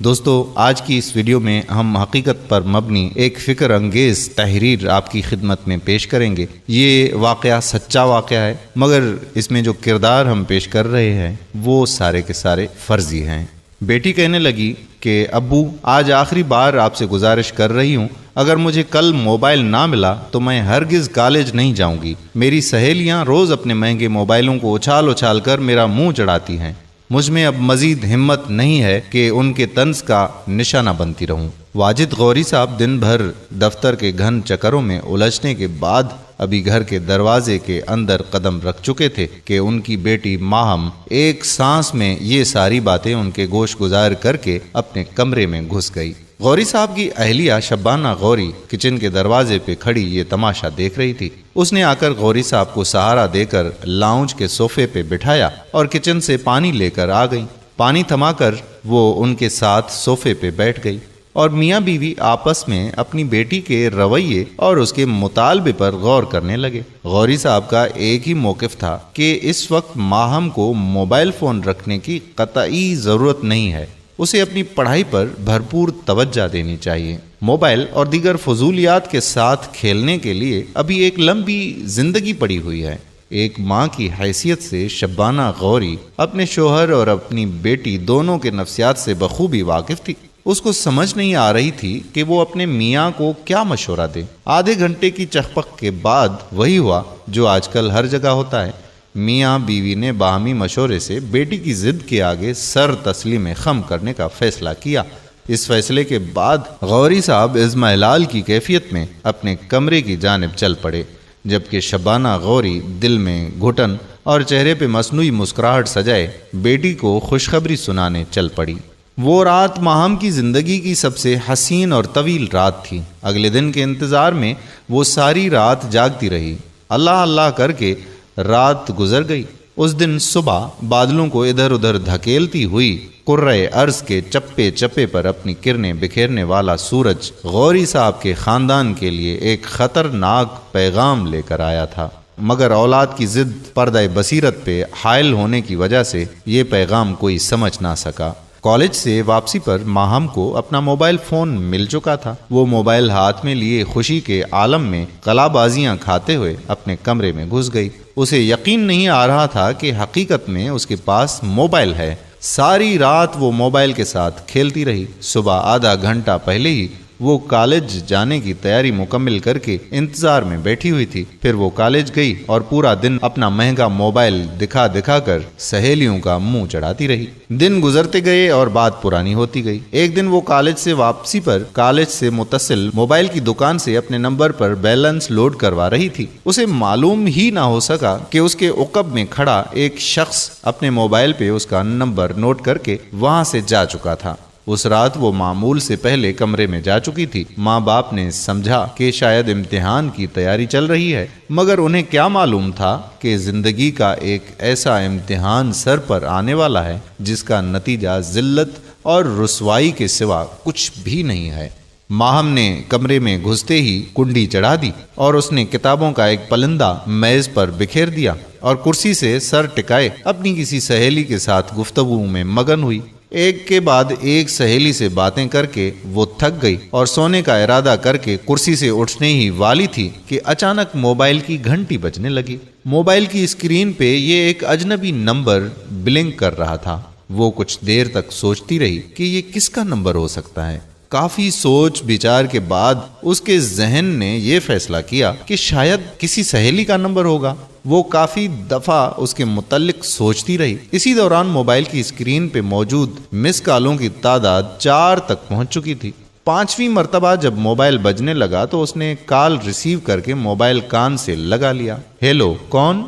دوستو، آج کی اس ویڈیو میں ہم حقیقت پر مبنی ایک فکر انگیز تحریر آپ کی خدمت میں پیش کریں گے۔ یہ واقعہ سچا واقعہ ہے، مگر اس میں جو کردار ہم پیش کر رہے ہیں وہ سارے کے سارے فرضی ہیں۔ بیٹی کہنے لگی کہ ابو، آج آخری بار آپ سے گزارش کر رہی ہوں، اگر مجھے کل موبائل نہ ملا تو میں ہرگز کالج نہیں جاؤں گی۔ میری سہیلیاں روز اپنے مہنگے موبائلوں کو اچھال اچھال کر میرا منہ چڑھاتی ہیں۔ مجھ میں اب مزید ہمت نہیں ہے کہ ان کے طنز کا نشانہ بنتی رہوں۔ واجد غوری صاحب دن بھر دفتر کے گھن چکروں میں الجھنے کے بعد ابھی گھر کے دروازے کے اندر قدم رکھ چکے تھے کہ ان کی بیٹی ماہم ایک سانس میں یہ ساری باتیں ان کے گوش گزار کر کے اپنے کمرے میں گھس گئی۔ غوری صاحب کی اہلیہ شبانہ غوری کچن کے دروازے پہ کھڑی یہ تماشا دیکھ رہی تھی۔ اس نے آ کر غوری صاحب کو سہارا دے کر لاؤنج کے صوفے پہ بٹھایا اور کچن سے پانی لے کر آ گئی۔ پانی تھما کر وہ ان کے ساتھ صوفے پہ بیٹھ گئی اور میاں بیوی آپس میں اپنی بیٹی کے رویے اور اس کے مطالبے پر غور کرنے لگے۔ غوری صاحب کا ایک ہی موقف تھا کہ اس وقت ماہم کو موبائل فون رکھنے کی قطعی ضرورت نہیں ہے، اسے اپنی پڑھائی پر بھرپور توجہ دینی چاہیے۔ موبائل اور دیگر فضولیات کے ساتھ کھیلنے کے لیے ابھی ایک لمبی زندگی پڑی ہوئی ہے۔ ایک ماں کی حیثیت سے شبانہ غوری اپنے شوہر اور اپنی بیٹی دونوں کے نفسیات سے بخوبی واقف تھی۔ اس کو سمجھ نہیں آ رہی تھی کہ وہ اپنے میاں کو کیا مشورہ دے۔ آدھے گھنٹے کی چخپق کے بعد وہی ہوا جو آج کل ہر جگہ ہوتا ہے۔ میاں بیوی نے باہمی مشورے سے بیٹی کی ضد کے آگے سر تسلیم خم کرنے کا فیصلہ کیا۔ اس فیصلے کے بعد غوری صاحب اضمحلال کی کیفیت میں اپنے کمرے کی جانب چل پڑے، جبکہ شبانہ غوری دل میں گھٹن اور چہرے پہ مصنوعی مسکراہٹ سجائے بیٹی کو خوشخبری سنانے چل پڑی۔ وہ رات ماہم کی زندگی کی سب سے حسین اور طویل رات تھی۔ اگلے دن کے انتظار میں وہ ساری رات جاگتی رہی۔ اللہ اللہ کر کے رات گزر گئی۔ اس دن صبح بادلوں کو ادھر ادھر دھکیلتی ہوئی قرۂ ارض کے چپے چپے پر اپنی کرنیں بکھیرنے والا سورج غوری صاحب کے خاندان کے لیے ایک خطرناک پیغام لے کر آیا تھا، مگر اولاد کی ضد پردہ بصیرت پہ حائل ہونے کی وجہ سے یہ پیغام کوئی سمجھ نہ سکا۔ کالج سے واپسی پر ماہم کو اپنا موبائل فون مل چکا تھا۔ وہ موبائل ہاتھ میں لیے خوشی کے عالم میں قلا بازیاں کھاتے ہوئے اپنے کمرے میں گھس گئی۔ اسے یقین نہیں آ رہا تھا کہ حقیقت میں اس کے پاس موبائل ہے۔ ساری رات وہ موبائل کے ساتھ کھیلتی رہی۔ صبح آدھا گھنٹہ پہلے ہی وہ کالج جانے کی تیاری مکمل کر کے انتظار میں بیٹھی ہوئی تھی۔ پھر وہ کالج گئی اور پورا دن اپنا مہنگا موبائل دکھا دکھا کر سہیلیوں کا منہ چڑھاتی رہی۔ دن گزرتے گئے اور بات پرانی ہوتی گئی۔ ایک دن وہ کالج سے واپسی پر کالج سے متصل موبائل کی دکان سے اپنے نمبر پر بیلنس لوڈ کروا رہی تھی۔ اسے معلوم ہی نہ ہو سکا کہ اس کے عقب میں کھڑا ایک شخص اپنے موبائل پہ اس کا نمبر نوٹ کر کے وہاں سے جا چکا تھا۔ اس رات وہ معمول سے پہلے کمرے میں جا چکی تھی۔ ماں باپ نے سمجھا کہ شاید امتحان کی تیاری چل رہی ہے، مگر انہیں کیا معلوم تھا کہ زندگی کا ایک ایسا امتحان سر پر آنے والا ہے جس کا نتیجہ ذلت اور رسوائی کے سوا کچھ بھی نہیں ہے۔ ماہم نے کمرے میں گھستے ہی کنڈی چڑھا دی اور اس نے کتابوں کا ایک پلندہ میز پر بکھیر دیا اور کرسی سے سر ٹکائے اپنی کسی سہیلی کے ساتھ گفتگو میں مگن ہوئی۔ ایک کے بعد ایک سہیلی سے باتیں کر کے وہ تھک گئی اور سونے کا ارادہ کر کے کرسی سے اٹھنے ہی والی تھی کہ اچانک موبائل کی گھنٹی بجنے لگی۔ موبائل کی اسکرین پہ یہ ایک اجنبی نمبر بلنک کر رہا تھا۔ وہ کچھ دیر تک سوچتی رہی کہ یہ کس کا نمبر ہو سکتا ہے۔ کافی سوچ بچار کے بعد اس کے ذہن نے یہ فیصلہ کیا کہ شاید کسی سہیلی کا نمبر ہوگا۔ وہ کافی دفعہ اس کے متعلق سوچتی رہی۔ اسی دوران موبائل کی اسکرین پہ موجود مس کالوں کی تعداد 4 تک پہنچ چکی تھی۔ 5ویں مرتبہ جب موبائل بجنے لگا تو اس نے کال ریسیو کر کے موبائل کان سے لگا لیا۔ ہیلو، کون؟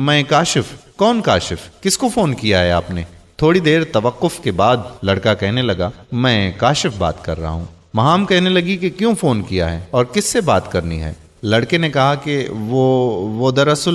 میں کاشف۔ کون کاشف؟ کس کو فون کیا ہے آپ نے؟ تھوڑی دیر توقف کے بعد لڑکا کہنے لگا، میں کاشف بات کر رہا ہوں۔ ماہم کہنے لگی کہ کیوں فون کیا ہے اور کس سے بات کرنی ہے؟ لڑکے نے کہا کہ وہ دراصل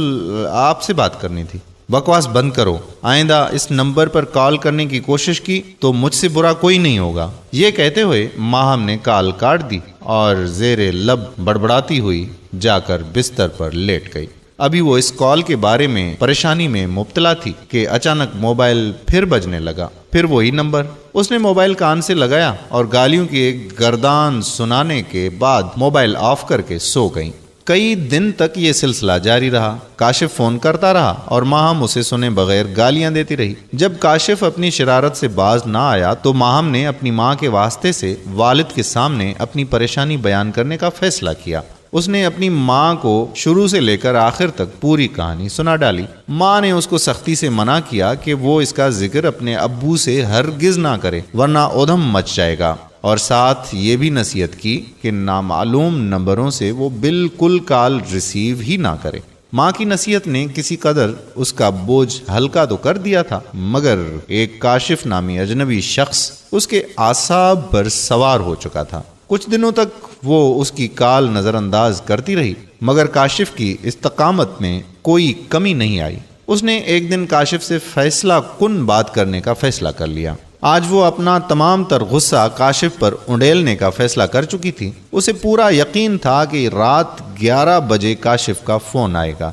آپ سے بات کرنی تھی۔ بکواس بند کرو، آئندہ اس نمبر پر کال کرنے کی کوشش کی تو مجھ سے برا کوئی نہیں ہوگا۔ یہ کہتے ہوئے ماہم نے کال کاٹ دی اور زیر لب بڑبڑاتی ہوئی جا کر بستر پر لیٹ گئی۔ ابھی وہ اس کال کے بارے میں پریشانی میں مبتلا تھی کہ اچانک موبائل پھر بجنے لگا۔ پھر وہی نمبر اس نے موبائل کان سے لگایا اور گالیوں کی ایک گردان سنانے کے بعد موبائل آف کر کے سو گئیں۔ کئی دن تک یہ سلسلہ جاری رہا۔ کاشف فون کرتا رہا اور ماہم اسے سنے بغیر گالیاں دیتی رہی۔ جب کاشف اپنی شرارت سے باز نہ آیا تو ماہم نے اپنی ماں کے واسطے سے والد کے سامنے اپنی پریشانی بیان کرنے کا فیصلہ کیا۔ اس نے اپنی ماں کو شروع سے لے کر آخر تک پوری کہانی سنا ڈالی۔ ماں نے اس کو سختی سے منع کیا کہ وہ اس کا ذکر اپنے ابو سے ہرگز نہ کرے ورنہ ادھم مچ جائے گا، اور ساتھ یہ بھی نصیحت کی کہ نامعلوم نمبروں سے وہ بالکل کال ریسیو ہی نہ کرے۔ ماں کی نصیحت نے کسی قدر اس کا بوجھ ہلکا تو کر دیا تھا، مگر ایک کاشف نامی اجنبی شخص اس کے اعصاب پر سوار ہو چکا تھا۔ کچھ دنوں تک وہ اس کی کال نظر انداز کرتی رہی، مگر کاشف کی استقامت میں کوئی کمی نہیں آئی۔ اس نے ایک دن کاشف سے فیصلہ کن بات کرنے کا فیصلہ کر لیا۔ آج وہ اپنا تمام تر غصہ کاشف پر انڈیلنے کا فیصلہ کر چکی تھی۔ اسے پورا یقین تھا کہ رات 11 بجے کاشف کا فون آئے گا۔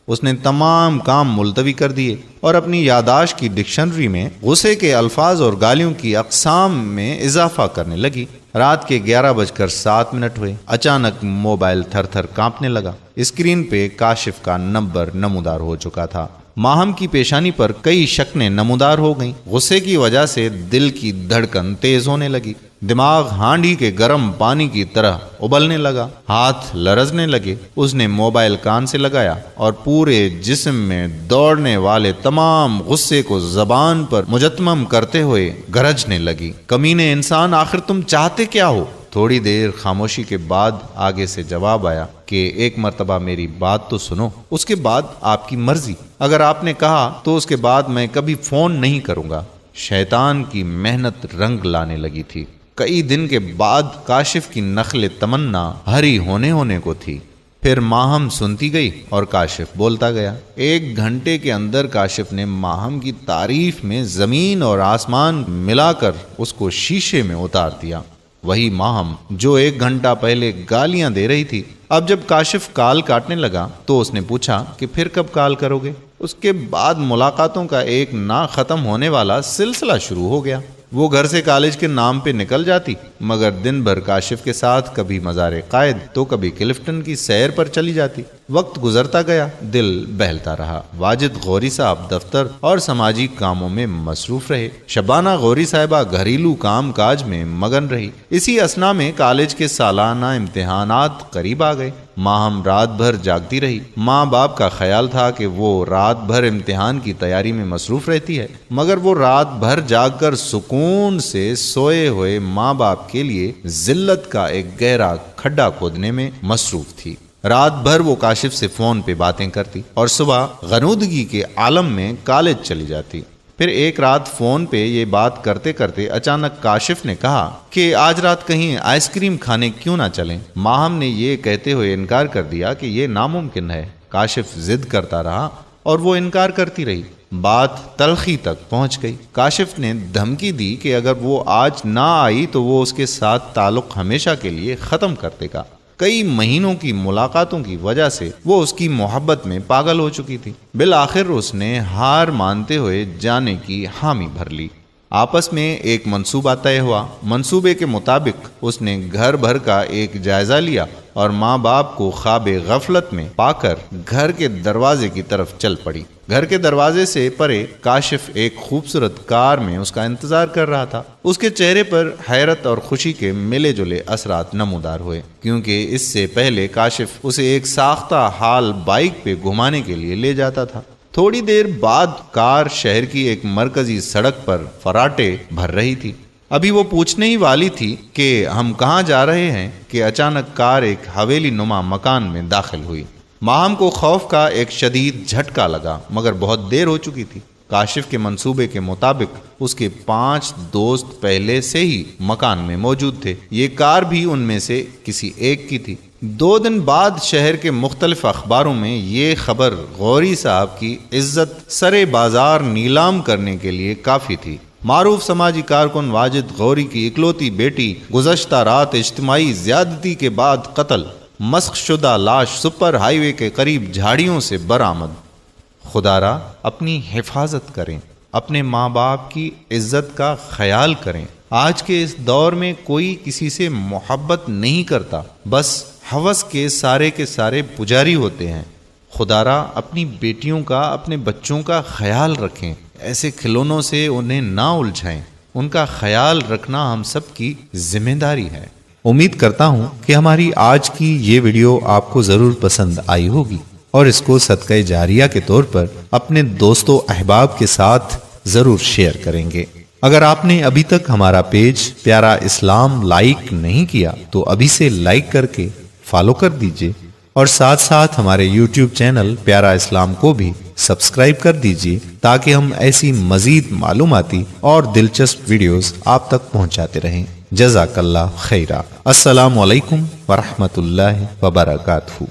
اس نے تمام کام ملتوی کر دیے اور اپنی یادداشت کی ڈکشنری میں غصے کے الفاظ اور گالیوں کی اقسام میں اضافہ کرنے لگی۔ رات کے 11:07 ہوئے۔ اچانک موبائل تھر تھر کانپنے لگا۔ اسکرین پہ کاشف کا نمبر نمودار ہو چکا تھا۔ ماہم کی پیشانی پر کئی شکنیں نمودار ہو گئیں۔ غصے کی وجہ سے دل کی دھڑکن تیز ہونے لگی، دماغ ہانڈی کے گرم پانی کی طرح ابلنے لگا، ہاتھ لرزنے لگے۔ اس نے موبائل کان سے لگایا اور پورے جسم میں دوڑنے والے تمام غصے کو زبان پر مجتمم کرتے ہوئے گرجنے لگی، کمینے انسان، آخر تم چاہتے کیا ہو؟ تھوڑی دیر خاموشی کے بعد آگے سے جواب آیا کہ ایک مرتبہ میری بات تو سنو، اس کے بعد آپ کی مرضی۔ اگر آپ نے کہا تو اس کے بعد میں کبھی فون نہیں کروں گا۔ شیطان کی محنت رنگ لانے لگی تھی۔ کئی دن کے بعد کاشف کی نخل تمنا ہری ہونے کو تھی۔ پھر ماہم سنتی گئی اور کاشف بولتا گیا۔ 1 گھنٹے کے اندر کاشف نے ماہم کی تعریف میں زمین اور آسمان ملا کر اس کو شیشے میں اتار دیا۔ وہی ماہم جو 1 گھنٹہ پہلے گالیاں دے رہی تھی، اب جب کاشف کال کاٹنے لگا تو اس نے پوچھا کہ پھر کب کال کرو گے؟ اس کے بعد ملاقاتوں کا ایک نہ ختم ہونے والا سلسلہ شروع ہو گیا۔ وہ گھر سے کالج کے نام پہ نکل جاتی، مگر دن بھر کاشف کے ساتھ کبھی مزار قائد تو کبھی کلفٹن کی سیر پر چلی جاتی۔ وقت گزرتا گیا، دل بہلتا رہا۔ واجد غوری صاحب دفتر اور سماجی کاموں میں مصروف رہے۔ شبانہ غوری صاحبہ گھریلو کام کاج میں مگن رہی۔ اسی اثنا میں کالج کے سالانہ امتحانات قریب آ گئے۔ ماہم رات بھر جاگتی رہی۔ ماں باپ کا خیال تھا کہ وہ رات بھر امتحان کی تیاری میں مصروف رہتی ہے، مگر وہ رات بھر جاگ کر سکون سے سوئے ہوئے ماں باپ کے لیے ذلت کا ایک گہرا کھڈا کھودنے میں مصروف تھی۔ رات بھر وہ کاشف سے فون پہ باتیں کرتی اور صبح غنودگی کے عالم میں کالج چلی جاتی۔ پھر ایک رات فون پہ یہ بات کرتے کرتے اچانک کاشف نے کہا کہ آج رات کہیں آئس کریم کھانے کیوں نہ چلیں؟ ماہم نے یہ کہتے ہوئے انکار کر دیا کہ یہ ناممکن ہے۔ کاشف ضد کرتا رہا اور وہ انکار کرتی رہی۔ بات تلخی تک پہنچ گئی۔ کاشف نے دھمکی دی کہ اگر وہ آج نہ آئی تو وہ اس کے ساتھ تعلق ہمیشہ کے لیے ختم کر دے گا۔ کئی مہینوں کی ملاقاتوں کی وجہ سے وہ اس کی محبت میں پاگل ہو چکی تھی۔ بالآخر اس نے ہار مانتے ہوئے جانے کی حامی بھر لی۔ آپس میں ایک منصوبہ طے ہوا۔ منصوبے کے مطابق اس نے گھر بھر کا ایک جائزہ لیا اور ماں باپ کو خواب غفلت میں پا کر گھر کے دروازے کی طرف چل پڑی۔ گھر کے دروازے سے پرے کاشف ایک خوبصورت کار میں اس کا انتظار کر رہا تھا۔ اس کے چہرے پر حیرت اور خوشی کے ملے جلے اثرات نمودار ہوئے، کیونکہ اس سے پہلے کاشف اسے ایک ساختہ حال بائک پہ گھمانے کے لیے لے جاتا تھا۔ تھوڑی دیر بعد کار شہر کی ایک مرکزی سڑک پر فراٹے بھر رہی تھی۔ ابھی وہ پوچھنے ہی والی تھی کہ ہم کہاں جا رہے ہیں کہ اچانک کار ایک حویلی نما مکان میں داخل ہوئی۔ ماہم کو خوف کا ایک شدید جھٹکا لگا، مگر بہت دیر ہو چکی تھی۔ کاشف کے منصوبے کے مطابق اس کے 5 دوست پہلے سے ہی مکان میں موجود تھے۔ یہ کار بھی ان میں سے کسی ایک کی تھی۔ 2 دن بعد شہر کے مختلف اخباروں میں یہ خبر غوری صاحب کی عزت سرے بازار نیلام کرنے کے لیے کافی تھی۔ معروف سماجی کارکن واجد غوری کی اکلوتی بیٹی گزشتہ رات اجتماعی زیادتی کے بعد قتل، مسخ شدہ لاش سپر ہائی وے کے قریب جھاڑیوں سے برآمد۔ خدا را اپنی حفاظت کریں۔ اپنے ماں باپ کی عزت کا خیال کریں۔ آج کے اس دور میں کوئی کسی سے محبت نہیں کرتا، بس ہوس کے سارے پجاری ہوتے ہیں۔ خدا را اپنی بیٹیوں کا، اپنے بچوں کا خیال رکھیں، ایسے کھلونوں سے انہیں نہ الجھائیں، ان کا خیال رکھنا ہم سب کی ذمہ داری ہے۔ امید کرتا ہوں کہ ہماری آج کی یہ ویڈیو آپ کو ضرور پسند آئی ہوگی اور اس کو صدقہ جاریہ کے طور پر اپنے دوستوں احباب کے ساتھ ضرور شیئر کریں گے۔ اگر آپ نے ابھی تک ہمارا پیج پیارا اسلام لائک نہیں کیا تو ابھی سے لائک کر کے فالو کر دیجئے، اور ساتھ ساتھ ہمارے یوٹیوب چینل پیارا اسلام کو بھی سبسکرائب کر دیجئے، تاکہ ہم ایسی مزید معلوماتی اور دلچسپ ویڈیوز آپ تک پہنچاتے رہیں۔ جزاک اللہ خیرہ۔ السلام علیکم ورحمۃ اللہ وبرکاتہ۔